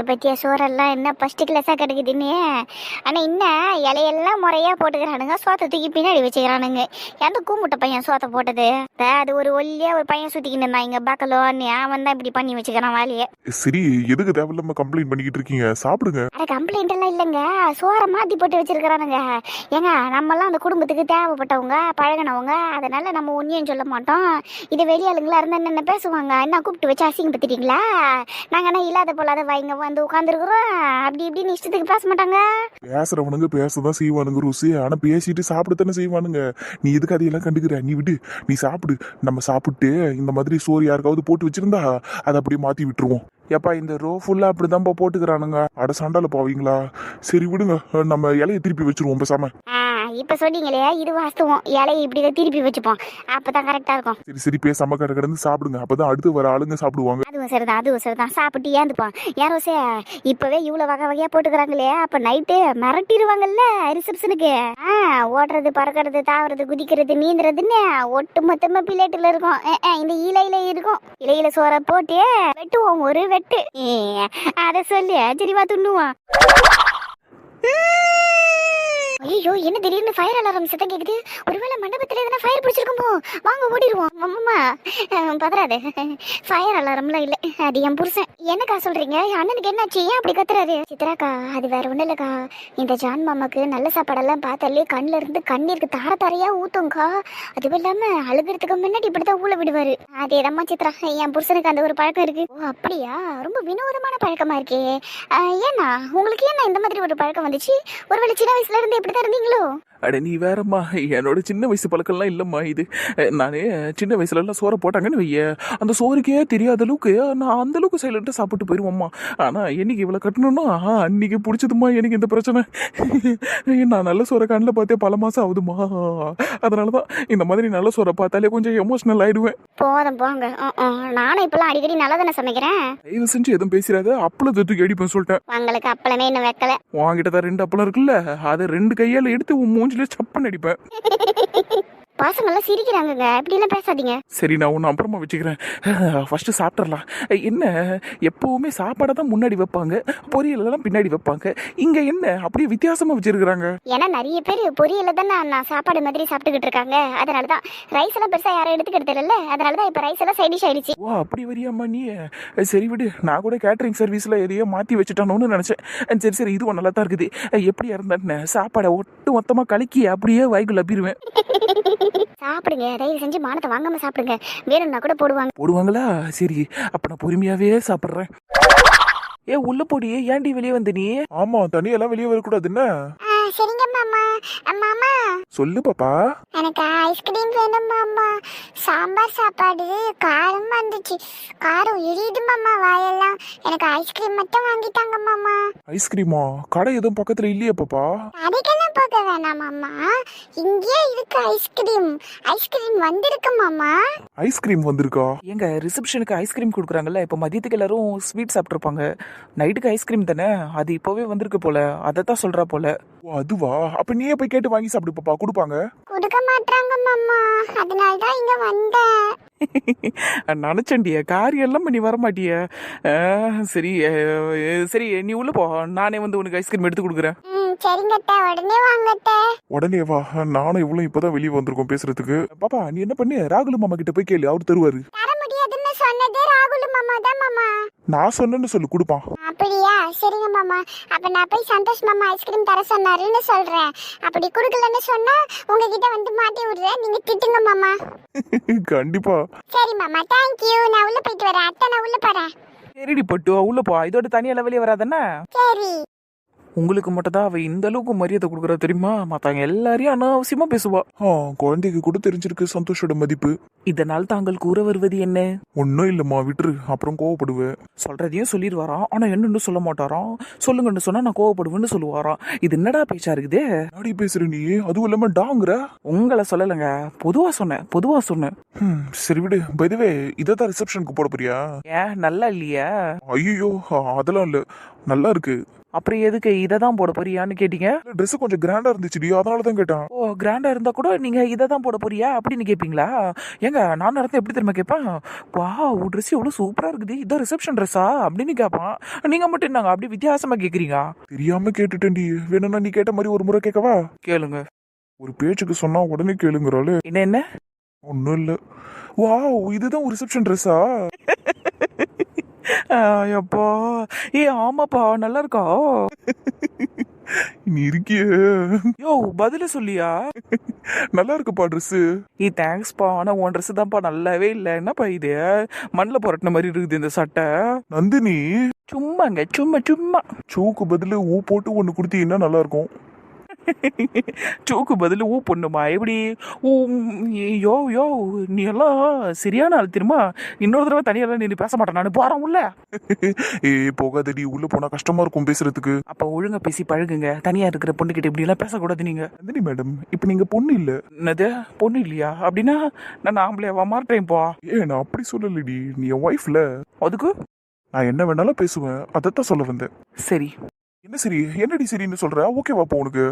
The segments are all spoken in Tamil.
பற்றிய சோறெல்லாம் என்ன ஃபஸ்ட்டு கிளாஸாக கிடைக்குதுன்னு. ஆனால் இன்னும் இலையெல்லாம் முறையாக போட்டுக்கிறானுங்க, சோத்தை தூக்கி பின்னாடி வச்சுக்கிறானுங்க. எந்த கூமுட்டை பையன் சோத்தை போட்டது? அது ஒரு ஒல்லியாக ஒரு பையன் சுற்றிக்கிட்டு இருந்தான் இங்கே பக்கலோன்னு, அவன் தான் இப்படி பண்ணி வச்சுக்கிறான் வேலையை. சரி, எதுக்கு தேவையில்லாம கம்ப்ளைண்ட் பண்ணிக்கிட்டு இருக்கீங்க? சாப்பிடுங்க. அட கம்ப்ளைண்ட் எல்லாம் இல்லைங்க, சோறை மாற்றி போட்டு வச்சிருக்கிறானுங்க. ஏங்க நம்மலாம் அந்த குடும்பத்துக்கு தேவைப்பட்டவங்க, பழகினவங்க, அதனால நம்ம ஒன்றையும் சொல்ல மாட்டோம். இது வெளியாளுங்களா இருந்தால் என்னென்ன பேசுவாங்க, என்ன கூப்பிட்டு வச்சு அசிங்கப்படுத்திட்டீங்களா? நாங்கள் என்ன இல்லாத போலாத வைங்க வந்து உட்காந்துருக்குறோம், அப்படி இப்படின்னு இஷ்டத்துக்கு பேச மாட்டாங்க. பேசுறவனுங்க பேசதான் செய்வானுங்க ருசி, ஆனா பேசிட்டு சாப்பிடத்தானே செய்வானுங்க. நீ எதுக்கு அதையெல்லாம் கண்டுக்கிற? நீ விடு, நீ சாப்பிடு. நம்ம சாப்பிட்டு இந்த மாதிரி சோறு யாருக்காவது போட்டு வச்சிருந்தா அதை அப்படியே மாத்தி விட்டுருவோம். ஏப்பா இந்த ரோ ஃபுல்லா அப்படிதான்ப்பா போட்டுக்கிறானுங்க. அட சண்டால போவீங்களா? சரி விடுங்க, நம்ம இலையை திருப்பி வச்சிருவோம் பேசாம. இப்போ சொன்னீங்களே, இது வாஸ்தவம். இலையை இப்படி திருப்பி வச்சுப்போம், அப்பதான் கரெக்டா இருக்கும். சரி சரி, பேசாம கடை கிடந்து சாப்பிடுங்க, அப்பதான் அடுத்து வர ஆளுங்க சாப்பிடுவாங்க. அதுவும் சரிதான் சாப்பிட்டு ஏந்துப்பான். யாரோ இப்பவே இவ்வளவு வகை வகையா போட்டுக்கிறாங்களே, அப்ப நைட்டு மிரட்டிடுவாங்கல்ல ரிசப்ஷனுக்கு. ஓடுறது, பறக்கிறது, தாவறது, குதிக்கிறது, நீந்துறதுன்னு ஒட்டு மொத்தமா பிளேட்டுல இருக்கும். இந்த இலையில இருக்கும். இலையில சோற போட்டு வெட்டுவோம் ஒரு வெட்டு. அத சொல்லி சரிவா துண்ணுவான். ஐயோ, என்ன திடீர்னு ஃபயர் அலாரம் சத்தம் கேக்குது? ஒருவேளை மண்டபத்துல எதனா ஃபயர் பிடிச்சிருக்குமோ? வாங்க ஓடிடுவோம். அம்மா பதறாது, ஃபயர் அலாரம்லாம் இல்ல, அது என் புருஷன். என்னக்கா சொல்றீங்க? அண்ணனுக்கு என்னாச்சு, ஏன் அப்படி கத்துறாரு? சித்ராக்கா, அது வேற ஒண்ணு இல்லக்கா, இந்த ஜான் மாமாக்கு நல்ல சாப்பாடெல்லாம் பார்த்தாலே கண்ணுல இருந்து கண்ணீருக்கு தார தாரையா ஊத்தும்க்கா. அதுவும் இல்லாம அழுகிறதுக்கு முன்னாடி இப்படிதான் ஊழ விடுவாரு. அதேதாம்மா சித்ரா, என் புருஷனுக்கு அந்த ஒரு பழக்கம் இருக்கு. ஓ அப்படியா? ரொம்ப வினோதமான பழக்கமா இருக்கே. ஏன்னா உங்களுக்கு ஏன்னா இந்த மாதிரி ஒரு பழக்கம் வந்துச்சு? ஒருவேளை சின்ன வயசுல இருந்து இப்படிதான் இருந்தீங்களோ? அட நீ வேறம்மா, என்னோட சின்ன வயசு பழக்கம்லாம் இல்லைம்மா. இது நானே சின்ன வயசுலலாம் சோறை போட்டாங்கன்னு வைய, அந்த சோறுக்கே தெரியாத அளவுக்கு நான் அந்த அளவுக்கு சைலண்ட்டாக சாப்பிட்டு போயிடுவோம்மா. ஆனால் என்னைக்கு இவ்வளோ கட்டணும்னா அன்னைக்கு பிடிச்சதுமா எனக்கு இந்த பிரச்சனை. நான் நல்ல சோறை கண்ணில் பார்த்தே பல மாதம் ஆகுதுமா. அதனால தான் இந்த மாதிரி நல்ல சோறை பார்த்தாலே கொஞ்சம் எமோஷனல் ஆயிடுவேன். போதும் போங்க, நானும் இப்பெல்லாம் அடிக்கடி நல்லா தானே சமைக்கிறேன். தயவு செஞ்சு எதுவும் பேசுறாத, அப்பளத்தை தூக்கி அடிப்பேன் சொல்லிட்டேன். உங்களுக்கு அப்பளமே இன்னும் வைக்கல. வாங்கிட்ட தான் 2 அப்பளம் இருக்குல்ல, அதை 2 கையால் எடுத்து மூஞ்சில சப்பன் அடிப்பேன். பசங்கள்லாம் சிரிக்கிறாங்க, இப்படி எல்லாம் பேசாதீங்க. சரி, நான் ஒன்று அப்புறமா வச்சுக்கிறேன். ஃபர்ஸ்ட் சாப்பிட்றலாம். என்ன எப்பவுமே சாப்பாடை தான் முன்னாடி வைப்பாங்க, பொரியலெல்லாம் பின்னாடி வைப்பாங்க. இங்க என்ன அப்படியே வித்தியாசமா வச்சிருக்கிறாங்க? ஏன்னா நிறைய பேர் பொரியல தானே நான் சாப்பாடு மாதிரி சாப்பிட்டுக்கிட்டு இருக்காங்க. அதனாலதான் ரைஸ் எல்லாம் பெருசா யாரும் எடுத்துக்கிட்டு இல்ல, அதனாலதான் இப்ப ரைஸ் எல்லாம் சைட் டிஷ் ஆயிடுச்சு. ஓ அப்படி வரியாமா நீ? சரி விடு, நான் கூட கேட்டரிங் சர்வீஸ்ல எதையோ மாத்தி வச்சுட்டானோன்னு நினைச்சேன். சரி சரி, இதுவும் நல்லா தான் இருக்குது. எப்படியா இருந்தான்னு சாப்பாடை ஒட்டு மொத்தமா கலக்கி அப்படியே வாய்க்குள்ள அப்பிடுவேன். சாப்பிடுங்க, தயவு செஞ்சு மானத்தை வாங்காம சாப்பிடுங்க, வேணும்னா கூட போடுவாங்களா? சரி, அப்ப நான் பொறுமையாவே சாப்பிடுறேன். உள்ள போடியே, ஏன்டி வெளியே வந்து நீ? ஆமா, தனியெல்லாம் வெளியே வரக்கூடாது என்ன? சரிங்க மாமா. மாமா சொல்லு பாப்பா. எனக்கு ஐஸ்கிரீம் வேணும் மாமா. சாம்பார் சாப்பாடு காரமா இருந்துச்சு, காரம் எரியுது மாமா வாயெல்லாம். எனக்கு ஐஸ்கிரீம் மட்டும் வாங்கிட்டாங்க மாமா. ஐஸ்கிரீமா? கடை எதுவும் பக்கத்துல இல்லையா பாப்பா? கடைக்கெல்லாம் போக வேணாம் மாமா, இங்கே இருக்கு ஐஸ்கிரீம். ஐஸ்கிரீம் வந்திருக்கு மாமா. ஐஸ்கிரீம் வந்திருக்கா? எங்க ரிசப்ஷனுக்கு ஐஸ்கிரீம் கொடுக்குறாங்கல்ல, இப்ப மதியத்துக்கு எல்லாரும் ஸ்வீட் சாப்பிட்டுருப்பாங்க, நைட்டுக்கு ஐஸ்கிரீம் தானே, அது இப்பவே வந்திருக்கு போல, அதை தான் சொல்றா போல. ஓ அதுவா? அப்ப நீயே போய் கேட்டு வாங்கி சாப்பிடு பாப்பா, கொடுப்பாங்க. கொடுக்க மாட்டாங்க மாமா, அதனால தான் இங்க வந்தேன். நினைச்சண்டிய காரியம் எல்லாம் நீ வரமாட்டிய. சரி சரி, நீ உள்ள போ, நானே வந்து உனக்கு ஐஸ்கிரீம் எடுத்து கொடுக்குறேன். சரிங்கட்ட, உடனே வாங்கட்ட. உடனே வா, நானும் இவ்வளவு இப்பதான் வெளியே வந்திருக்கோம் பேசுறதுக்கு. பாப்பா நீ என்ன பண்ணு, ராகுல் மாமா கிட்ட போய் கேளு, அவர் தருவாரு. தர முடியாதுன்னு சொன்னதே ராகுல் மாமா தான் மாமா. நான் சொன்னேன்னு சொல்லு, கொடுப்பான். அப்படியா? சரிங்க மாமா, அப்ப நான் போய் சந்தோஷ் மாமா ஐஸ்கிரீம் தர சொன்னாருன்னு சொல்றேன். அப்படி குடுக்கலன்னு சொன்னா உங்ககிட்ட வந்து மாட்டி விடுறேன், நீங்க திட்டுங்க மாமா. கண்டிப்பா. சரி மாமா, தேங்க்யூ. நான் உள்ள போயிட்டு வரேன். அத்தை, நான் உள்ள போறேன். சரிடி பட்டு, உள்ள போ, இதோட தனியெல்லாம் வெளியே வராதானே? சரி. உங்களுக்கு மட்டும் தான் அவ இந்த அளவுக்கு மரியாதை கொடுக்குறா தெரியுமா? மத்தவங்க எல்லாரையும் அனாவசியமா பேசுவா. குழந்தைக்கு கூட தெரிஞ்சிருக்கு சந்தோஷோட மதிப்பு. இதனால் தாங்கள் கூற வருவது என்ன? ஒன்னும் இல்லம்மா, விட்டுரு, அப்புறம் கோவப்படுவேன். சொல்றதையும் சொல்லிடுவாராம், ஆனா என்னன்னு சொல்ல மாட்டாராம். சொல்லுங்கன்னு சொன்னா நான் கோவப்படுவேன்னு சொல்லுவாராம். இது என்னடா பேச்சா இருக்குது? நாடி பேசுற நீ, அதுவும் இல்லாம டாங்குற. உங்களை சொல்லலைங்க, பொதுவா சொன்னேன். சரி விடு. பைதவே, இதான் ரிசப்ஷனுக்கு போட போறியா? ஏன் நல்லா இல்லையா? ஐயோ அதெல்லாம் இல்ல, நல்லா இருக்கு. அப்புறம் எதுக்கு இதை தான் போட போறியான்னு கேட்டீங்க? ட்ரெஸ் கொஞ்சம் கிராண்டா இருந்துச்சுடி, அதனாலதான் கேட்டேன். ஓ, கிராண்டா இருந்தா கூட நீங்க இதை தான் போட போறியா அப்படின்னு கேட்பீங்களா? ஏங்க நான் நடத்த எப்படி தெரியுமா கேட்பேன், வா உன் ட்ரெஸ் எவ்வளவு சூப்பரா இருக்குது, இதான் ரிசப்ஷன் ட்ரெஸ்ஸா அப்படின்னு கேட்பான். நீங்க மட்டும் என்னங்க அப்படி வித்தியாசமா கேக்குறீங்க? தெரியாம கேட்டுட்டேன்டி, வேணும்னா நீ கேட்ட மாதிரி ஒரு முறை கேட்கவா? கேளுங்க. ஒரு பேச்சுக்கு சொன்னா உடனே கேளுங்கிறாளே. என்ன? ஒன்னும் இல்ல. வாவ், இதுதான் ஒரு ரிசப்ஷன் ட்ரெஸ்ஸா? எப்பா, ஏ ஆமாப்பா நல்லா இருக்கா? நீ இருக்கிய, யோ பதில சொல்லியா? நல்லா இருக்குப்பா ட்ரெஸ். தேங்க்ஸ்ப்பா, ஆனா உன் ட்ரெஸ் தான்ப்பா நல்லாவே இல்லை. என்னப்பா இது மண்ணில் புரட்டின மாதிரி இருக்குது இந்த சட்டை. நந்தினி, சும்மாங்க சும்மா சும்மா. சூக்கு பதிலு ஊ போட்டு ஒண்ணு குடுத்தீங்கன்னா நல்லா இருக்கும். சூக்கு பதில் ஊ பொண்ணுமா எப்படி? ஊ யோ யோ நீ எல்லாம் சரியான ஆள் தெரியுமா? இன்னொரு தடவை தனியெல்லாம் நீ பேச மாட்டேன், நான் போறேன் உள்ள. போகாதடி, உள்ள போனா கஷ்டமா இருக்கும் பேசுறதுக்கு. அப்ப ஒழுங்கா பேசி பழகுங்க. தனியா இருக்கிற பொண்ணுகிட்ட இப்படி எல்லாம் பேசக்கூடாது நீங்க. நந்தினி மேடம், இப்ப நீங்க பொண்ணு இல்ல. என்னது பொண்ணு இல்லையா? அப்படின்னா நான் ஆம்பளையாவா மாட்டேன்ப்பா? நான் அப்படி சொல்லலடி, நீ என் ஒய்ஃப்ல. அதுக்கு நான் என்ன வேணாலும் பேசுவேன், அதைத்தான் சொல்ல வந்தேன். சரி. என்ன சரி, என்னடி சரின்னு சொல்ற? ஓகேவா போ உனக்கு?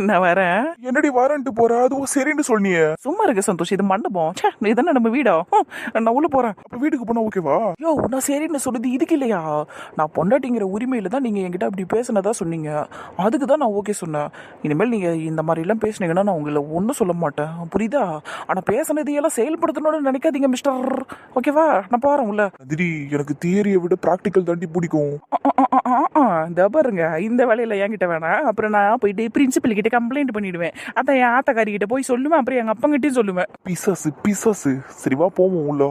நான் வரேன். என்னடி வாரன்ட்டு போற? அதுவும் சரின்னு சொன்னியே. சும்மா இருக்க சந்தோஷ், இது மண்டபம். ச்சே, இதுதானே நம்ம வீடா? நான் உள்ள போறேன். அப்ப வீட்டுக்கு போனா ஓகேவா? யோ, நான் சரின்னு சொல்லுது இதுக்கு இல்லையா? நான் பொண்டாட்டிங்கிற உரிமையில தான் நீங்க என்கிட்ட அப்படி பேசினதா சொன்னீங்க. அதுக்கு தான் நான் ஓகே சொன்னேன். இனிமேல் நீங்க இந்த மாதிரி எல்லாம் பேசுனீங்கன்னா நான் உங்களை ஒன்றும் சொல்ல மாட்டேன், புரியுதா? ஆனா பேசினதையெல்லாம் செயல்படுத்தணும்னு நினைக்காதீங்க மிஸ்டர். ஓகேவா? நான் போறேன் உள்ள. நந்தினி, எனக்கு தியரியை விட பிராக்டிக்கல் தாண்டி பிடிக்கும். இந்த பாருங்க, இந்த வேலையில என்கிட்ட வேணாம். அப்புறம் நான் போயிட்டு பிரின்சிபல் கிட்ட கம்ப்ளைண்ட் பண்ணிடுவேன். அதான் என் ஆத்தக்காரி கிட்ட போய் சொல்லுவேன், அப்புறம் எங்க அப்பங்கிட்டையும் சொல்லுவேன். பிசாசு பிசாசு. சரி வா போவோம் உள்ள.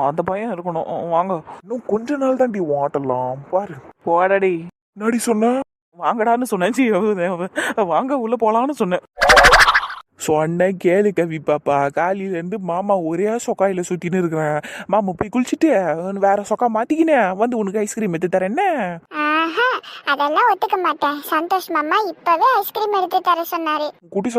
அந்த பையன் இருக்கணும். வாங்க. இன்னும் கொஞ்ச நாள் தாண்டி ஆட்டலாம் பாரு. போடாடி. நாடி சொன்ன வாங்கடான்னு சொன்னேன். சீ, வாங்க உள்ள போலான்னு சொன்னேன். சொன்ன கேளு கவி பாப்பா, காலையில இருந்து மாமா ஒரே சொக்காயில சுத்தின்னு இருக்கிறேன். மாமா போய் குளிச்சுட்டு வேற சொக்கா மாத்திக்கினேன் வந்து உனக்கு ஐஸ்கிரீம் எடுத்து தரேன். ஆஹா, அதெல்லாம் ஒத்துக்க மாட்டேன். சந்தோஷ் மாமா இப்பவே ஐஸ்கிரீம் எடுத்து தர சொன்னாரு. குட்டி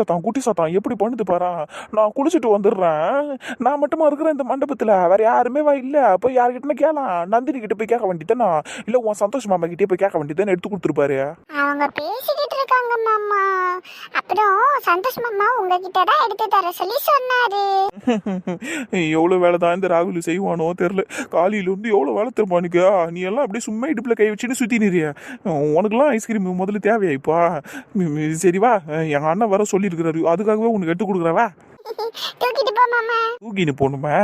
சத்தம் எப்படி பண்ணுது பாரு. நான் குளிச்சுட்டு வந்துடுறேன். நான் மட்டுமா இருக்கிறேன் இந்த மண்டபத்துல, வேற யாருமே இல்ல. போய் யாருக்கிட்ட கேட்கலாம்? நந்தினி கிட்ட போய் கேட்க வேண்டியதானா? இல்ல உன் சந்தோஷ் மாமா கிட்டே போய் கேட்க வேண்டியதானே? எடுத்து கொடுத்துருப்பாரு. அவங்க பேசிக்கிட்டு இருக்காங்க மாமா. அப்புறம் சந்தோஷ் மாமா உங்ககிட்ட தான் எடுத்து தர சொல்லி சொன்னாரு. எவ்வளவு வேலை தான் இந்த ராகுல் செய்வானோ தெரியல. காலையில இருந்து எவ்வளவு வேலை திருப்பானுக்கு. நீ எல்லாம் அப்படியே சும்மா இடுப்புல கை வச்சுட்டு சுத்தி நிறிய. உனக்குலாம் ஐஸ்கிரீம் முதல்ல தேவையாயிப்பா. சரி வா, எங்க அண்ணன் வர சொல்லி இருக்கிறாரு, அதுக்காகவே உனக்கு எடுத்து கொடுக்குறவா. தூக்கிட்டு போ மாமா. தூக்கின்னு போகணுமா?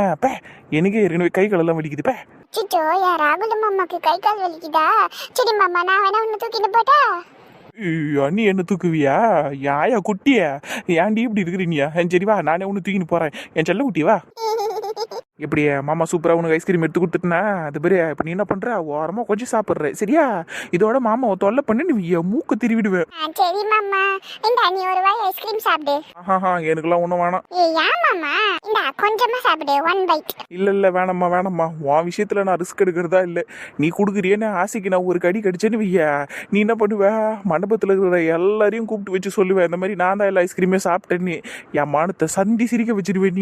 எனக்கு ஏற்கனவே கை காலெல்லாம் வலிக்குது. சிச்சோ, யார் ராகுல் மாமாக்கு கை கால் வலிக்குதா? சரி மாமா, நான் வேணா உன்னை தூக்கிட்டு போட்டா? நீ என்ன தூக்குவியா? யாயா குட்டிய, ஏன்டி இப்படி இருக்கிறீங்க? சரி வா, நானே ஒன்று தூக்கின்னு போறேன். என் செல்ல குட்டி வா. எப்படி மாமா சூப்பரா உனக்கு ஐஸ்கிரீம் எடுத்து கொடுத்துட்டுனா அது பெரிய. இப்ப நீ என்ன பண்ற, ஓரமா கொஞ்சம் சாப்பிடுற சரியா? இதோட மாமா தொல்லை பண்ணி நீ மூக்கு திருவிடுவேன். சரி மாமா, இந்த நீ ஒரு வாய் ஐஸ்கிரீம் சாப்பிடு. எனக்குலாம் ஒண்ணும் வேணாம். ஏன் மாமா, இந்த கொஞ்சமா சாப்பிடு, ஒன் பைட். இல்ல வேணாம்மா. உன் விஷயத்துல நான் ரிஸ்க் எடுக்கிறதா இல்ல. நீ குடுக்குறியன்னு ஆசைக்கு நான் ஒரு கடி கடிச்சேன்னு வையா, நீ என்ன பண்ணுவ? மண்டபத்துல இருக்கிற எல்லாரையும் கூப்பிட்டு வச்சு சொல்லுவேன், இந்த மாதிரி நான் தான் எல்லா ஐஸ்கிரீமே சாப்பிட்டேன்னு. என் மானத்தை சந்தி சிரிக்க வச்சிருவேன்.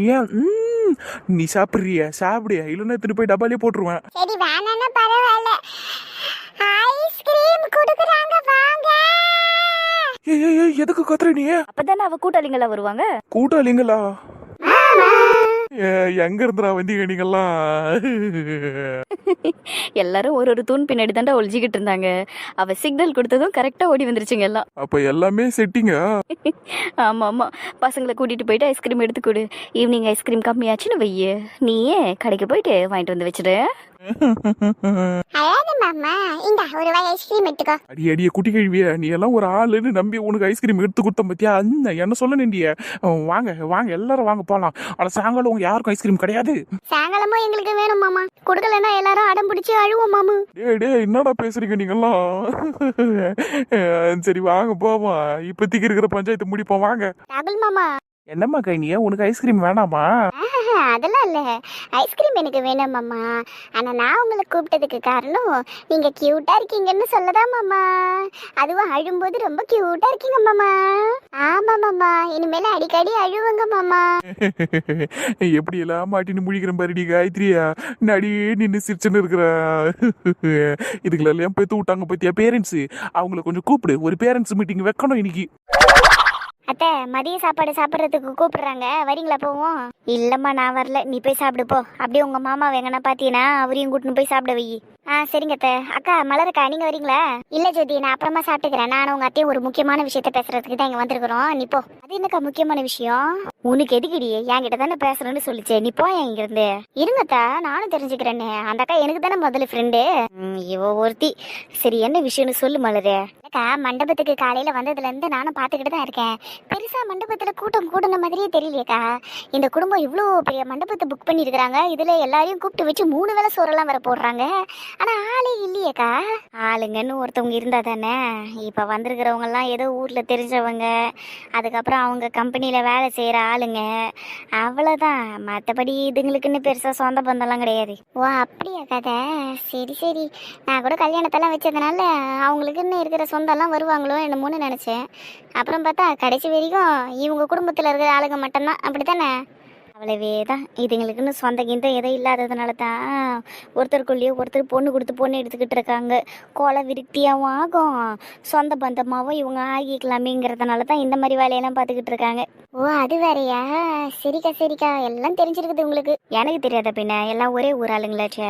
நீ சாப்பிடுறியா? சாப்பிடுயா, இல்லைன்னா எடுத்துட்டு போய் டப்பாலே போட்டுருவேன். சரி வேணாம்னா பரவாயில்ல, ஐஸ்கிரீம் குடுக்குறாங்க வாங்க. ஏய் எதுக்கு கத்துற நீ? அப்பதானே அவ கூட்டாளிங்களா வருவாங்க. கூட்டாளிங்களா? எங்க இருந்துடா வந்தீங்க நீங்கெல்லாம்? எல்லாரும் ஒரு ஒரு தூண் பின்னாடி தாண்டா ஒளிஞ்சிக்கிட்டு இருந்தாங்க. அவ சிக்னல் கொடுத்ததும் கரெக்டா ஓடி வந்துருச்சுங்க எல்லாம். அப்ப எல்லாமே செட்டிங்க. ஆமா ஆமா, பசங்களை கூட்டிட்டு போயிட்டு ஐஸ்கிரீம் எடுத்து கொடு. ஈவினிங் ஐஸ்கிரீம் கம்மியாச்சுன்னு வையே, நீயே கடைக்கு போயிட்டு வாங்கிட்டு வந்து வச்சிடு. அழாத மாமா, இந்த ஒரு வாய் ஐஸ்கிரீம் எடுத்துக்கோ. அடிய குட்டி கழுவிய, நீ எல்லாம் ஒரு ஆளுன்னு நம்பி உனக்கு ஐஸ்கிரீம் எடுத்து கொடுத்த பத்தியா? என்ன சொல்ல நிண்டிய? வாங்க எல்லாரும் வாங்க போலாம். ஆனா சாயங்காலம் உங்க யாருக்கும் ஐஸ்கிரீம் கிடையாது. சாயங்காலமும் எங்களுக்கு வேணும் மாமா. கொடுக்கலன்னா எல்லாரும் அடம் பிடிச்சி அழுவோம் மாமா. டேய் என்னடா பேசுறீங்க நீங்கெல்லாம்? சரி வாங்க போவோம், இப்போதைக்கு இருக்கிற பஞ்சாயத்து முடிப்போம் வாங்க. ராகுல் மாமா, என்னம்மா கைனியா, உனக்கு ஐஸ்கிரீம் வேணாமா? அதெல்லாம் இல்ல, ஐஸ்கிரீம் எனக்கு வேணும் மாமா. ஆனா நான் உங்களை கூப்பிட்டதுக்கு காரணம் நீங்க கியூட்டா இருக்கீங்கன்னு சொல்லதான் மாமா. அதுவும் அழும்போது ரொம்ப கியூட்டா இருக்கீங்க மாமா. ஆமா மாமா, இனிமேல அடிக்கடி அழுவுங்க மாமா. எப்படி எல்லாம் மாட்டின்னு முழிக்கிற பாருடி காயத்ரியா, நடியே நின்று சிரிச்சுன்னு இருக்கிற. இதுகளெல்லாம் பேத்து விட்டாங்க பத்தியா பேரண்ட்ஸ், அவங்கள கொஞ்சம் கூப்பிடு, ஒரு பேரண்ட்ஸ் மீட்டிங் வைக்கணும் இன்னைக்கு. அத்தை, மதிய சாப்பாடு சாப்பிட்றதுக்கு கூப்பிடுறாங்க, வரீங்களா போவோம்? இல்லம்மா நான் வரல, நீ போய் சாப்பிடு போ. அப்படியே உங்க மாமா எங்கன்னா பாத்தீங்கன்னா அவரையும் கூட்டின்னு போய் சாப்பிட வை. சரிங்க அத்தை. அக்கா மலருக்கா, நீங்க வரீங்களா? இல்ல ஜோதி, நான் அப்புறமா சாப்பிட்டுக்கிறேன். நானும் உங்க அத்தையும் ஒரு முக்கியமான விஷயத்த பேசுறதுக்கு தான் இங்க வந்திருக்கிறோம். நீ போ. அது என்னக்கா முக்கியமான விஷயம்? உனக்கு எதுக்குடி, என்கிட்ட தானே பேசுறேன்னு சொல்லிச்சே, நீ போ இங்க இருந்து. இருங்கத்தா, நானும் தெரிஞ்சுக்கிறேன்னு. அந்த அக்கா எனக்கு தானே முதல்ல ஃப்ரெண்டு. இவ ஒருத்தி. சரி, என்ன விஷயம்னு சொல்லு மலரு. அக்கா, மண்டபத்துக்கு காலையில வந்ததுல இருந்து நானும் பாத்துக்கிட்டு தான் இருக்கேன். பெருசா மண்டபத்துல கூட்டம் கூடுன மாதிரியே தெரியலையேக்கா. இந்த குடும்பம் இவ்வளோ பெரிய மண்டபத்தை புக் பண்ணி இருக்கிறாங்க. இதுல எல்லாரையும் கூப்பிட்டு வச்சு 3 வேளை சோறெல்லாம் வர போடுறாங்க. ஆனா ஆளே இல்லையேக்கா. ஆளுங்கன்னு ஒருத்தவங்க இருந்தா தானே. இப்ப வந்திருக்கிறவங்க எல்லாம் ஏதோ ஊர்ல தெரிஞ்சவங்க, அதுக்கப்புறம் அவங்க கம்பெனில வேலை செய்யற ஆளுங்க, அவ்வளவுதான். மற்றபடி இதுங்களுக்குன்னு பெருசா சொந்த பந்தம்லாம் கிடையாது. ஓ அப்படியா கதை? சரி சரி, நான் கூட கல்யாணத்தெல்லாம் வச்சதுனால அவங்களுக்குன்னு இருக்கிற சொந்தம்லாம் வருவாங்களோ என்னமோன்னு நினைச்சேன். அப்புறம் பார்த்தா கடைசி வரைக்கும் இவங்க குடும்பத்துல இருக்கிற ஆளுங்க மட்டும்தான். அப்படித்தானே? அவ்வளவே தான். இதுங்களுக்குன்னு சொந்த கிந்த எதுவும் இல்லாததுனால தான் ஒருத்தருக்குள்ளேயே ஒருத்தர் பொண்ணு கொடுத்து பொண்ணு எடுத்துக்கிட்டு இருக்காங்க. கொலை விருத்தியாகவும் ஆகும், சொந்த பந்தமாகவும் இவங்க ஆகிக்கலாமேங்கிறதுனால தான் இந்த மாதிரி வேலையெல்லாம் பார்த்துக்கிட்டு இருக்காங்க. ஓ அது வேறையா? சரிக்கா சரிக்கா, எல்லாம் தெரிஞ்சிருக்குது உங்களுக்கு. எனக்கு தெரியாத பின்ன, எல்லாம் ஒரே ஊர் ஆளுங்களாச்சே.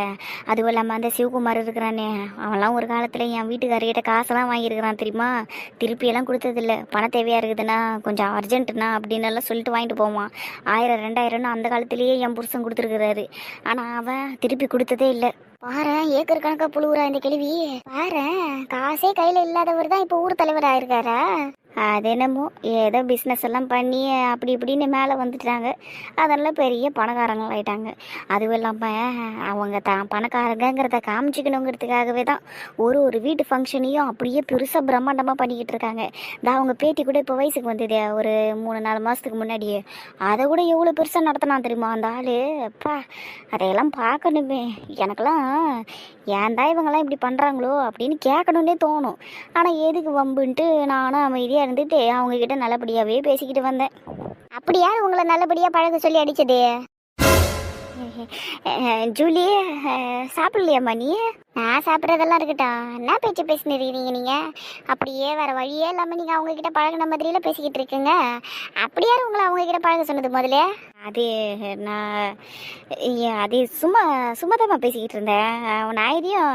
அதுவும் இல்லாமல் அந்த சிவகுமார் இருக்கிறானே, அவன்லாம் ஒரு காலத்தில் என் வீட்டுக்காரர்கிட்ட காசெல்லாம் வாங்கியிருக்கிறான் தெரியுமா. திருப்பியெல்லாம் கொடுத்ததில்ல. பண தேவையாக இருக்குதுன்னா, கொஞ்சம் அர்ஜென்ட்டுனா அப்படின்னு எல்லாம் சொல்லிட்டு வாங்கிட்டு போவான். 1000 2000 அந்த காலத்திலேயே என் புருஷன் கொடுத்துருக்குறாரு. ஆனா அவன் திருப்பி கொடுத்ததே இல்லை. பாரு, ஏக்கர் கணக்கா புழுவுறா இந்த கேள்வி. பாரு, காசே கையில இல்லாதவர் தான் இப்ப ஊர் தலைவர் ஆயிருக்காரா? அது என்னமோ ஏதோ பிஸ்னஸ் எல்லாம் பண்ணி அப்படி இப்படின்னு மேலே வந்துட்டாங்க. அதெல்லாம் பெரிய பணக்காரங்கள் ஆயிட்டாங்க. அதுவும் இல்லாமல் அவங்க தான் பணக்காரங்கிறத காமிச்சிக்கணுங்கிறதுக்காகவே தான் ஒரு வீட்டு ஃபங்க்ஷனையும் அப்படியே பெருசாக பிரம்மாண்டமாக பண்ணிக்கிட்டு இருக்காங்க. இந்த அவங்க பேத்தி கூட இப்போ வயசுக்கு வந்ததே ஒரு 3-4 மாதத்துக்கு முன்னாடியே, அதை கூட எவ்வளோ பெருசாக நடத்தினா தெரியுமா அந்த ஆள். அப்பா, அதையெல்லாம் பார்க்கணுமே. எனக்கெல்லாம் ஏன் தான் இவங்கெல்லாம் இப்படி பண்ணுறாங்களோ அப்படின்னு கேட்கணுன்னே தோணும். ஆனால் எதுக்கு வம்புன்ட்டு நானும் அமைதியாக இருந்துட்டு அவங்க கிட்ட நல்லபடியாவே பேசிக்கிட்டு வந்தேன். அப்படியா உங்களை நல்லபடியா பழக சொல்லி அடிச்சது? ஜூலி, சாப்பிடலையாம்மா நீ? நான் சாப்பிட்றதெல்லாம் இருக்கட்டும், என்ன பேச்சு பேசினிருக்கிறீங்க நீங்க? அப்படியே வேற வழியே இல்லாமல் நீங்க அவங்க கிட்ட பழகின மாதிரியில பேசிக்கிட்டு இருக்கீங்க. அப்படியா உங்களை அவங்க கிட்ட பழக சொன்னது முதல்ல? அது நான் அது சும்மா தான் பேசிக்கிட்டு இருந்தேன். நான் எதையும்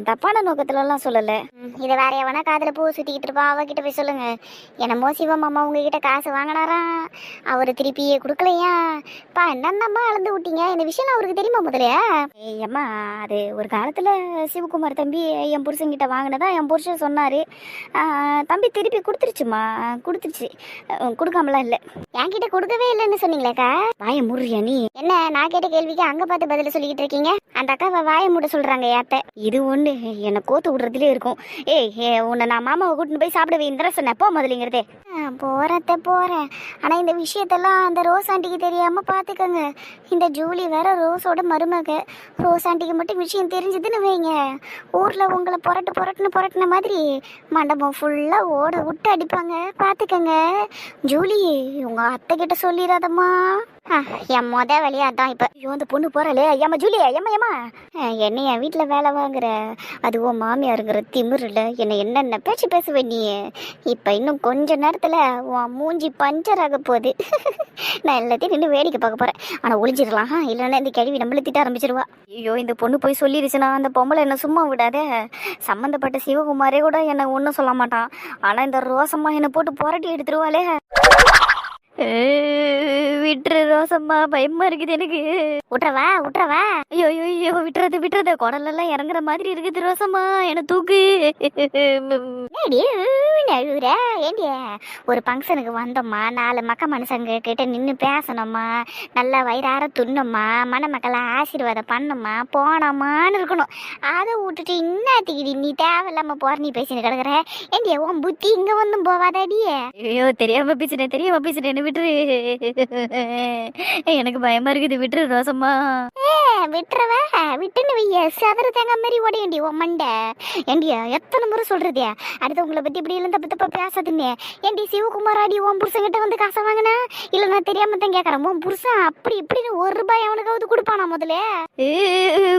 தப்பான நோக்கத்துலலாம் சொல்லலை. இதை வேற எவனா காதில் பூ சுற்றிக்கிட்டு இருப்பான், அவகிட்ட போய் சொல்லுங்க. என்னமோ சிவமாமா உங்ககிட்ட காசு வாங்கினாராம், அவர் திருப்பியே கொடுக்கலையா? பா, என்னம்மா அளந்து விட்டீங்க? இந்த விஷயம் அவருக்கு தெரியுமா முதல்ல? ஏம்மா, அது ஒரு காலத்தில் சிவகுமார் தம்பி என் புருஷன்கிட்ட வாங்கினதா என் புருஷன் சொன்னார். தம்பி திருப்பி கொடுத்துருச்சுமா, கொடுத்துருச்சு, கொடுக்காமலாம் இல்லை. என்கிட்ட கொடுக்கவே இல்லைன்னு சொன்னீங்களேக்கா. வாயை முறியா நீ? என்ன நான் கேட்ட கேள்விக்கு அங்கே பார்த்து பதில் சொல்லிக்கிட்டு இருக்கீங்க? அந்த அக்காவை வாயை மூட சொல்கிறாங்க ஏத்த. இது ஒன்று என்னை கோத்து விடுறதுலே இருக்கும். உன்னை நான் மாமாவை கூட்டின்னு போய் சாப்பிட வைந்தர சொன்னேன், போ முதலிங்கிறதே. போகிறேன். ஆனால் இந்த விஷயத்தெல்லாம் அந்த ரோஸ் ஆண்டிக்கு தெரியாமல் பார்த்துக்கோங்க. இந்த ஜூலி வேற ரோஸோட மருமக. ரோஸ் ஆண்டிக்கு மட்டும் விஷயம் தெரிஞ்சதுன்னு வைங்க, ஊரில் உங்களை புரட்டின மாதிரி மண்டபம் ஃபுல்லாக ஓட விட்டு அடிப்பாங்க. பார்த்துக்கங்க. ஜூலி, உங்கள் அத்தை கிட்ட சொல்லிடாதம்மா. என் வழியா அதான். இப்போ ஐயோ, அந்த பொண்ணு போறாளே. ஐயாம்மா ஜூலி, ஐயம்மா என்ன என் வீட்டில் வேலை வாங்குற, அதுவும் மாமியாருங்கிற திமிரில் என்னென்ன பேச்சு பேசுவேன் நீ? இப்போ இன்னும் கொஞ்ச நேரத்தில் உன் மூஞ்சி பஞ்சர் ஆக போகுது. நான் எல்லாத்தையும் நின்று வேடிக்கை பார்க்க போகிறேன். ஆனால் ஒளிஞ்சிடலாம், இல்லைன்னா இந்த கேள்வி நம்மள திட்ட ஆரம்பிச்சிருவா. ஐயோ, இந்த பொண்ணு போய் சொல்லிடுச்சுன்னா அந்த பொம்பளை என்ன சும்மா விடாதே. சம்மந்தப்பட்ட சிவகுமாரே கூட என்னை ஒன்றும் சொல்ல மாட்டான். ஆனால் இந்த ரோசம்மா என்னை போட்டு புரட்டி எடுத்துருவாளே. விட்டுரு ரோசம்மா, பயமா இருக்குது எனக்கு. விட்டுறவா? ஐயோ விட்டுறது குடலெல்லாம் இறங்குற மாதிரி இருக்குது ரோசம்மா, என்ன தூக்கு. என்ன அழுகுற ஏண்டிய ஒரு ஃபங்க்ஷனுக்கு வந்தோம்மா 4 மனுஷங்க கிட்ட நின்று பேசணும்மா நல்லா வயிறார துண்ணோம்மா மணமக்களை ஆசீர்வாதம் பண்ணோம்மா போனோமான்னு இருக்கணும். அதை விட்டுட்டு இன்னத்துக்கிடி நீ தேவையில்லாம போற நீ பேசின்னு கிடக்குற ஏண்டிய உன் புத்தி இங்க வந்தும் போவாதாடியே. ஐயோ தெரியாம பேசுறேன்னு விட்டுரு. எனக்கு பயமா இருக்குது, விட்டுரு ரோசம்மா. விட்டுறவ விட்டுன்னு வைய சதுர தேங்காய் மாதிரி உடையண்டி உன் மண்டை. ஏண்டியா எத்தனை முறை சொல்றதே அடுத்தவங்களை பத்தி இப்படி இல்லை தப்பு தப்பா பேசாதுன்னு. ஏண்டி சிவகுமார் அடி உன் புருஷன்கிட்ட வந்து காசை வாங்கினா இல்ல நான் தெரியாம தான் கேட்கறேன். உன் புருஷன் அப்படி இப்படின்னு ₹1 அவனுக்காவது கொடுப்பானா முதல்ல?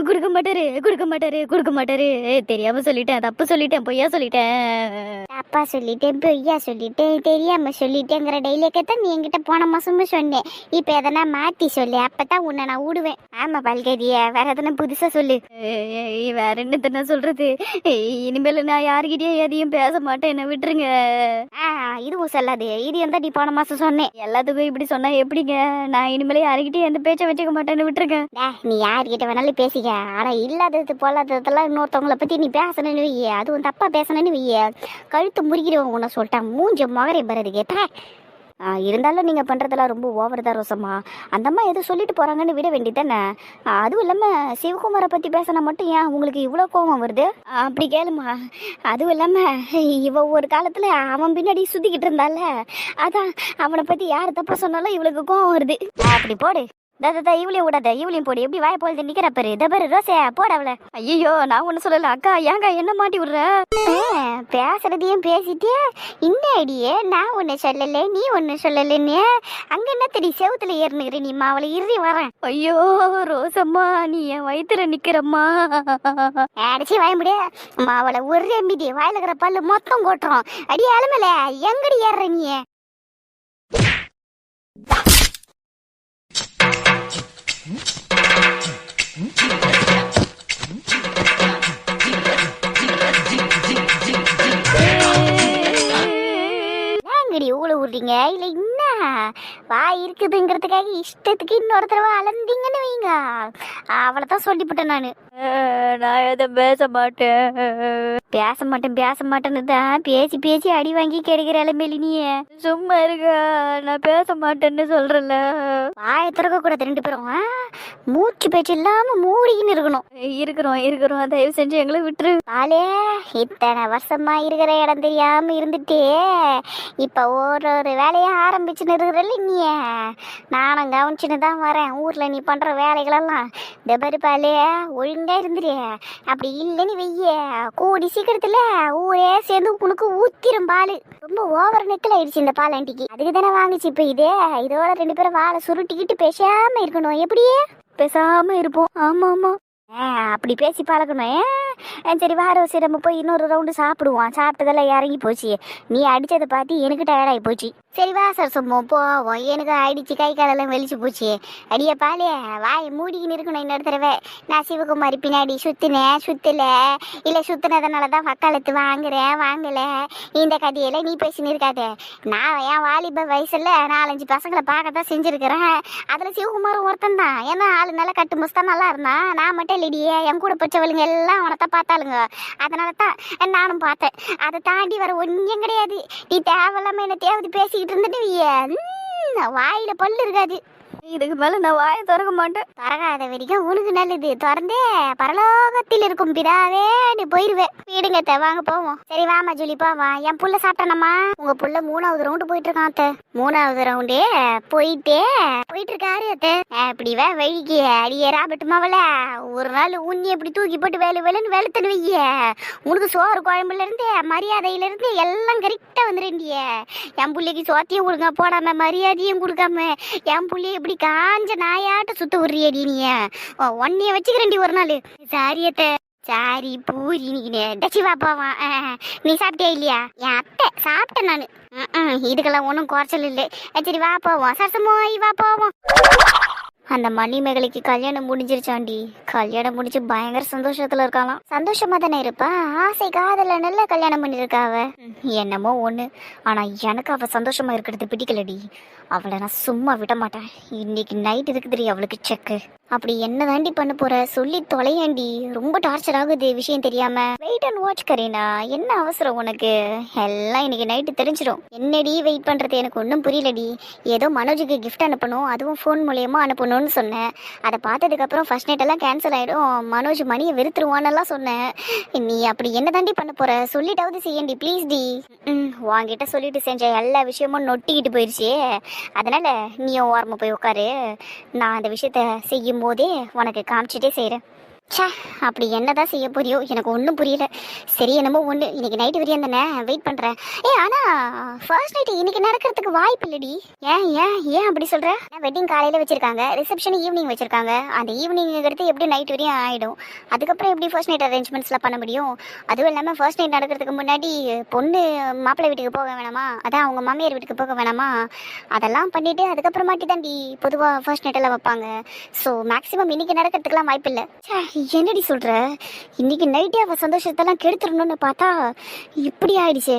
கொடுக்க மாட்டாரு. தெரியாம சொல்லிட்டேன், தப்பு சொல்லிட்டேன், பொய்யா சொல்லிட்டேன். அப்பா சொல்லிட்டேன் பொய்யா சொல்லிட்டேன் தெரியாம சொல்லிட்டேங்கிற டைலாக்கத்தான் நீ என்கிட்ட போன மாசமும் சொன்னேன். இப்ப எதனா மாத்தி சொல்லு, அப்பதான் உன்னை நான் விடுவேன். ஆமா பல்கேதிய வேற எதனா புதுசா சொல்லு. வேற என்ன சொல்றது? இனிமேல் நான் யாருக்கிட்டயும் எதையும் பேச மாட்டேன், என்ன விட்டுருங்க. இதுவும் சொல்லாது, இது எந்த நீ போன மாசம் சொன்னேன். எல்லாத்துக்கும் இப்படி சொன்னா எப்படிங்க? நான் இனிமேல யாருக்கிட்டயும் எந்த பேச்சை வச்சுக்க மாட்டேன்னு விட்டுருங்க. நீ யார்கிட்ட வேணாலும் பேசிக்க, ஆனா இல்லாதது பொல்லாததெல்லாம் இன்னொருத்தவங்களை பத்தி நீ பேசணும்னு வைய, அதுவும் தப்பா பேசணும்னு வைய கழுத்து முறிக்கிறவங்க உன்னை சொல்லிட்டான் மூஞ்ச மகரை பறதுக்கு. இருந்தாலும் நீங்கள் பண்ணுறதெல்லாம் ரொம்ப ஓவர் தான் ரோசம்மா. அந்தம்மா எதுவும் சொல்லிட்டு போகிறாங்கன்னு விட வேண்டியதானே. அதுவும் இல்லாமல் சிவகுமாரை பற்றி பேசினா மட்டும் ஏன் உங்களுக்கு இவ்வளோ கோபம் வருது? அப்படி கேளுமா. அதுவும் இல்லாமல் இவ ஒரு காலத்தில் அவன் பின்னாடி சுற்றிக்கிட்டு இருந்தால, அதான் அவனை பற்றி யார் தப்பா சொன்னாலும் இவளுக்கு கோபம் வருது. அப்படி போடு இவளையும் விடாத, இவளையும் போடு. எப்படி வாய போல் நிக்கிற பாரு. பாரு ரோசே போட அவளை. ஐயோ நான் ஒண்ணு சொல்லல அக்கா, ஏங்க என்ன மாட்டி விடுற? பேசுறதையும் பேசிட்டே இன்னும் அடியே நான் ஒன்னு சொல்லல நீ ஒன்னு சொல்லலன்னு அங்க என்ன தெரிய செவுத்துல ஏறினுக்கிற நீ அவளை இறுதி வரேன். ஐயோ ரோசம்மா நீ என் வயிற்றுல நிக்கிறம்மா. அடிச்சு வாய முடிய அவளை ஒரு எம்பிடி வாயில இருக்கிற பல்லு மொத்தம் கொட்டுறோம். அடி அலமல எங்கடி ஏறுற நீ? ஊழ விடுறீங்க இல்ல என்ன வாய் இருக்குதுங்கிறதுக்காக இஷ்டத்துக்கு இன்னொரு தடவை அலந்தீங்கன்னு வைங்க, அவளைதான் சொல்லிவிட்டேன் நானு. நான் எதை பேச மாட்டேன்னு தான் பேசி அடி வாங்கி கிடைக்கிற இளமேலி நீ சும்மா இருக்க. நான் பேச மாட்டேன்னு சொல்றல. வாயை திறக்க கூடாது ரெண்டு பேரும். மூச்சு பேச்சு இல்லாம மூடிக்கின்னு இருக்கணும். இருக்கிறோம் தயவு செஞ்சு எங்களை விட்டுரு. ஆளே இத்தனை வருஷமா இருக்கிற இடம் தெரியாம இருந்துட்டு இப்ப ஒரு வேலையை ஆரம்பிச்சுன்னு இருக்கிறல்ல நீ. நானும் கவனிச்சுன்னு தான் வரேன். ஊர்ல நீ பண்ற வேலைகளெல்லாம் பாலே ஒழுங்கா இருந்துரு. அப்படி இல்லைன்னு வெய்ய கூடி சீக்கிரத்துல ஊரே சேர்ந்து உனக்கு ஊத்திரும் பால். ரொம்ப ஓவர் நெக்கல் ஆயிடுச்சு இந்த பால் ஆண்டிக்கு. அதுக்கு தானே வாங்கிச்சு. இப்ப இதோட ரெண்டு பேரும் வாழை சுருட்டிக்கிட்டு பேசாம இருக்கணும். எப்படியே பேசாம இருப்போம். ஆமா அப்படி பேசி பழக்கணும். சரி வார சரி நம்ம போய் இன்னொரு ரவுண்டு சாப்பிடுவோம். சாப்பிட்டதெல்லாம் இறங்கி போச்சு. நீ அடிச்சதை பார்த்து எனக்கு டயர்டாகி போச்சு. சரி வா சார் சும்மா போவோம். எனக்கு அடிச்சு கை காலெல்லாம் வெளிச்சு போச்சு. அடியே பாலே வாயை மூடிக்கின்னு இருக்கணும். இன்னொரு தடவை நான் சிவகுமாரி பின்னாடி சுத்தில இல்லை சுத்தினதுனால தான் வக்காலத்து வாங்கல இந்த கதையில நீ பேசின்னு இருக்காது. நான் என் வாலிப வயசுல 4-5 பசங்களை பார்க்கத்தான் செஞ்சிருக்கிறேன். அதுல சிவகுமாரும் ஒருத்தன் தான். ஏன்னா ஆளு நல்லா கட்டு முஸ்தான் நல்லா இருந்தான். நான் மட்டும் இல்லடியே என் கூட பச்சவளுங்க எல்லாம் அவனைத்தான் பார்த்தாளுங்க. அதனால தான் நானும் பார்த்தேன். அதை தாண்டி வர ஒன்றும் கிடையாது. நீ தேவையில்லாம என்ன தேவதி பேசிக்கிட்டு இருந்துட்டு வாயில பல்லு இருக்காது. இதுக்கு மேல நான் வாயை திறக்க மாட்டேன். திறக்காத வரைக்கும் உனக்கு நல்லது. திறந்தே பரலோகத்தில் இருக்கும் பிதாவே நீ போயிருவேன். வீடுங்க வாங்க போவோம். சரி வாமா ஜூலி போவா. என் புள்ள சாப்பிட்டானம்மா? உங்க புள்ள 3வது ரவுண்டு போயிட்டு இருக்கான் அத்தை. 3வது ரவுண்டு போயிட்டு இருக்காரு அத்தை. அப்படி வழிக்கு அடியே ராபட்டுமாவல ஒரு நாள் உன்னி எப்படி தூக்கி போட்டு வேலுன்னு வெளுத்தனு வைய. உனக்கு சோறு குழம்புல இருந்து மரியாதையில இருந்து எல்லாம் கரெக்டா வந்துருண்டிய. என் பிள்ளைக்கு சோத்தையும் கொடுங்க போடாம மரியாதையும் கொடுக்காம என் பிள்ளைய எப்படி காஞ்ச நாயாட்ட சுத்த விடுறியடி நீ. ஒன்னைய வச்சுக்கிறேன்டி ஒரு நாள். சாரியத்த சாரி பூரி டச்சி வாப்பாவான். நீ சாப்பிட்டியா இல்லையா? என் அத்தை சாப்பிட்டேன் நானு. இதுக்கெல்லாம் ஒன்றும் குறைச்சல் இல்லை. சரி வா போவோம். சரசமோய் வா போவோம். அந்த மணிமேகலைக்கு கல்யாணம் முடிஞ்சிருச்சாண்டி. கல்யாணம் முடிச்சு பயங்கர சந்தோஷத்துல இருக்காளாம். சந்தோஷமா தானே இருப்பா. ஆசை காதல நல்ல கல்யாணம் பண்ணிருக்காவ. என்னமோ ஒண்ணு. ஆனா எனக்கு அவ சந்தோஷமா இருக்கிறது பிடிக்கலடி. அவளை நான் சும்மா விட மாட்டேன். இன்னைக்கு நைட் இருக்குதுடி அவளுக்கு செக்கு. அப்படி என்ன தாண்டி பண்ண போற சொல்லி தொலையாண்டி, ரொம்ப டார்ச்சர் ஆகுது விஷயம் தெரியாம. வெயிட் அண்ட் வாட்ச் கரீனா, என்ன அவசரம் உனக்கு? எல்லாம் இன்னைக்கு நைட்டு தெரிஞ்சிடும். என்னடி வெயிட் பண்றது, எனக்கு ஒன்றும் புரியலடி. ஏதோ மனோஜுக்கு கிஃப்ட் அனுப்பணும், அதுவும் ஃபோன் மூலியமா அனுப்பணும்னு சொன்னேன். அதை பார்த்ததுக்கு அப்புறம் ஃபர்ஸ்ட் நைட் எல்லாம் கேன்சல் ஆயிடும், மனோஜ் மணியை வெறுத்துருவானெல்லாம் சொன்னேன். நீ அப்படி என்ன தாண்டி பண்ண போற? சொல்லிட்டாவது செய்யண்டி ப்ளீஸ் டி. வாங்கிட்ட சொல்லிட்டு செஞ்ச எல்லா விஷயமும் நொட்டிக்கிட்டு போயிடுச்சு. அதனால நீயும் ஓரமா போய் உட்காரு. நான் அந்த விஷயத்த செய்யும் போதே உனக்கு காமிச்சிட்டே செய்கிறேன். ச்சே, அப்படி என்னதான் செய்ய போறியோ எனக்கு ஒன்றும் புரியல. சரி, என்னமோ ஒன்று, இன்னைக்கு நைட்டு வரையும் தானே வெயிட் பண்ணுறேன். ஆனால் ஃபர்ஸ்ட் நைட்டு இன்னைக்கு நடக்கிறதுக்கு வாய்ப்பு இல்லடி. ஏன் ஏன் ஏன் அப்படி சொல்கிற? வெட்டிங் காலையில் வச்சுருக்காங்க, ரிசப்ஷன் ஈவினிங் வச்சுருக்காங்க. அந்த ஈவினிங் எடுத்து எப்படி நைட் வரையும் ஆகிடும். அதுக்கப்புறம் எப்படி ஃபர்ஸ்ட் நைட் அரேஞ்ச்மெண்ட்ஸ்லாம் பண்ண முடியும்? அதுவும் இல்லாமல் ஃபர்ஸ்ட் நைட் நடக்கிறதுக்கு முன்னாடி பொண்ணு மாப்பிள்ளை வீட்டுக்கு போக வேணாமா? அதான் அவங்க மாமியார் வீட்டுக்கு போக வேணாமா? அதெல்லாம் பண்ணிவிட்டு அதுக்கப்புறமாட்டி தாண்டி பொதுவாக ஃபர்ஸ்ட் நைட்டெல்லாம் வைப்பாங்க. ஸோ மேக்ஸிமம் இன்னைக்கு நடக்கிறதுக்கெலாம் வாய்ப்பு இல்லை. என்னடி சொல்ற? இன்னைக்கு நைட்டே அவ சந்தோஷத்தெல்லாம் கெடுத்துடணும்னு பார்த்தா இப்படி ஆயிடுச்சு.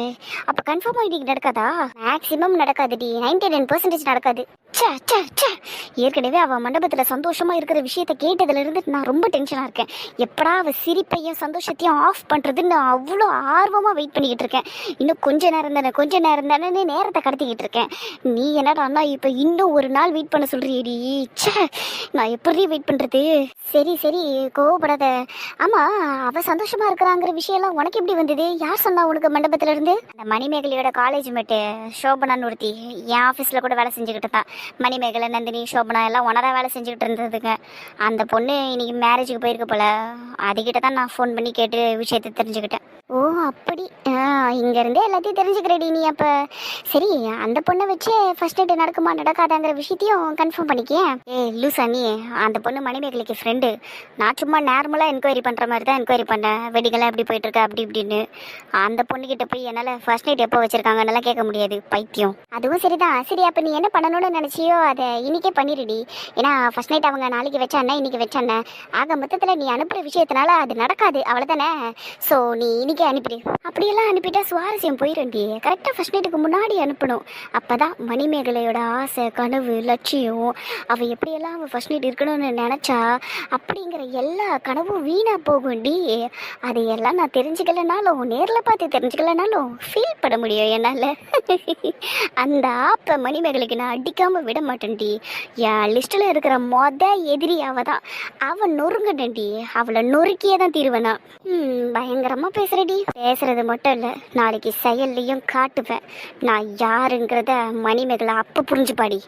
அப்ப கன்ஃபார்மா இன்னைக்கு நடக்காதா? மேக்ஸிமம் நடக்காதுடி, 99% நடக்காது. ஏற்கனவே அவ மண்டபத்துல சந்தோஷமா இருக்கிற விஷயத்த கேட்டதுல இருந்து நான் ரொம்ப டென்ஷனா இருக்கேன். எப்படா அவ சிரிப்பையும் சந்தோஷத்தையும் ஆஃப் பண்றதுன்னு அவ்வளோ ஆர்வமா வெயிட் பண்ணிக்கிட்டு இருக்கேன். இன்னும் கொஞ்ச நேரம் தானே நேரத்தை கடத்திக்கிட்டு இருக்கேன். நீ என்னடா இப்ப இன்னும் ஒரு நாள் வெயிட் பண்ண சொல்றியடி? நான் எப்படி வெயிட் பண்றது? சரி சரி, கோவப்படாத. ஆமா, அவ சந்தோஷமா இருக்கிறாங்கிற விஷயம் எல்லாம் உனக்கு எப்படி வந்தது? யார் சொன்னா உனக்கு மண்டபத்துல இருந்து? அந்த மணிமேகலையோட காலேஜ் மேட்டு சோபனான்னு ஒருத்தி என் ஆஃபீஸ்ல கூட வேலை செஞ்சுக்கிட்டு தான். மணிமேகலை, நந்தினி, சோபனா எல்லாம் ஒன்னரா வேலை செஞ்சுக்கிட்டு இருந்ததுங்க. அந்த பொண்ணு இன்னைக்கு மேரேஜுக்கு போயிருக்க போல. அதுக்கிட்ட தான் நான் ஃபோன் பண்ணி கேட்டு விஷயத்தை தெரிஞ்சுக்கிட்டேன். ஓ அப்படி, இங்க இருந்தே எல்லாத்தையும் தெரிஞ்சுக்கிறடி நீ. அப்ப சரி, அந்த பொண்ணை வச்சு ஃபர்ஸ்ட் நைட் நடக்குமா நடக்காதாங்கிற விஷயத்தையும் கன்ஃபார்ம் பண்ணிக்கே. லூசா நீ? அந்த பொண்ணு மணிமேகலைக்கு ஃப்ரெண்டு. நான் சும்மா நார்மலாக என்கொயரி பண்ணுற மாதிரி தான் என்கொயரி பண்ணேன். வெட்டிங்கெல்லாம் எப்படி போயிட்டு இருக்கா அப்படி இப்படின்னு. அந்த பொண்ணுக்கிட்ட போய் என்னால் ஃபர்ஸ்ட் நைட் எப்போ வச்சிருக்காங்கன்னெல்லாம் கேட்க முடியாது, பைத்தியம். அதுவும் சரிதான். சரி, அப்போ நீ என்ன பண்ணணும்னு நினச்சியோ அதை இன்னைக்கே பண்ணிடுடி. ஏன்னா ஃபர்ஸ்ட் நைட் அவங்க நாளைக்கு வச்சானே இன்னைக்கு வச்சானே, ஆக மொத்தத்தில் நீ அனுப்புகிற விஷயத்தினால அது நடக்காது, அவ்வளோதானே. ஸோ நீ இன்னைக்கே அனுப்பிடு. அப்படியெல்லாம் அனுப்பிட்டா சுவாரஸ்யம் போயிடும்டி. கரெக்டாக ஃபர்ஸ்ட் நைட்டுக்கு முன்னாடி அனுப்பணும். அப்போதான் மணிமேகலையோட ஆசை, கனவு, லட்சியம், அவள் எப்படியெல்லாம் அவள் ஃபர்ஸ்ட் நைட் இருக்கணும்னு நினச்சா அப்படிங்கிற எல்லா கனவும் வீணா போகும்டி. அதையெல்லாம் நான் தெரிஞ்சுக்கலனாலும், நேரில் பார்த்து தெரிஞ்சுக்கலனாலும் ஃபீல் பண்ண முடியும் என்னால். அந்த ஆப்பை மணிமேகலைக்கு நான் அடிக்காமல் விட மாட்டேன்டி. என் லிஸ்ட்டில் இருக்கிற எதிரி அவள் தான். அவன் நொறுங்கண்டி, அவளை நொறுக்கியே தான் தீருவேனா. பயங்கரமாக பேசுகிறடி. பேசுறது மட்டும் இல்லை, நாளைக்கு செயல்லையும் காட்டுவேன் நான் யாருங்கிறத. மணிமேகலை அப்போ புரிஞ்சுப்பாடி.